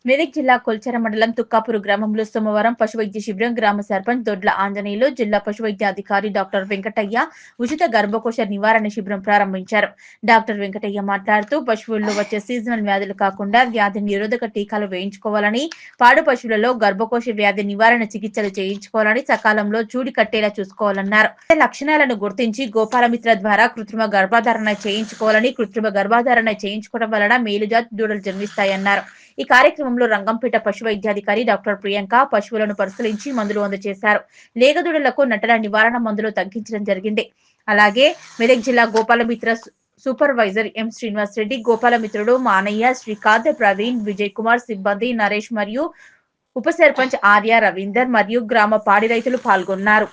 మెదక్ జిల్లా కొల్చెర మండలం తుక్కాపూర్ గ్రామంలో సోమవారం పశువైద్య శిబిరం గ్రామ సర్పంచ్ దొడ్ల ఆంజనేయులు, జిల్లా పశువైద్య అధికారి డాక్టర్ వెంకటయ్య ఉచిత గర్భకోశ నివారణ శిబిరం ప్రారంభించారు. డాక్టర్ వెంకటయ్య మాట్లాడుతూ పశువుల్లో వచ్చే సీజనల్ వ్యాధులు కాకుండా వ్యాధి నిరోధక టీకాలు వేయించుకోవాలని, పాడు పశువులలో గర్భకోశ వ్యాధి నివారణ చికిత్సలు చేయించుకోవాలని, సకాలంలో చూడి కట్టేలా చూసుకోవాలన్నారు. లక్షణాలను గుర్తించి గోపాలమిత్ర ద్వారా కృత్రిమ గర్భధారణ చేయించుకోవాలని, కృత్రిమ గర్భధారణ చేయించుకోవడం వలన మేలుజాతి దూడలు జన్మిస్తాయన్నారు. ఈ కార్యక్రమంలో రంగంపేట పశు వైద్యాధికారి డాక్టర్ ప్రియాంక పశువులను పరిశీలించి మందులు అందజేశారు. లేగదూడలకు నట్టల నివారణ మందులు తగ్గించడం జరిగింది. అలాగే మెదక్ జిల్లా గోపాలమిత్ర సూపర్వైజర్ ఎం శ్రీనివాస్ రెడ్డి, గోపాలమిత్రుడు మానయ్య, శ్రీకాంత్, ప్రవీణ్, విజయ్ కుమార్, సిబ్బంది నరేష్ మరియు ఉప సర్పంచ్ ఆర్య రవీందర్ మరియు గ్రామ పాడి రైతులు పాల్గొన్నారు.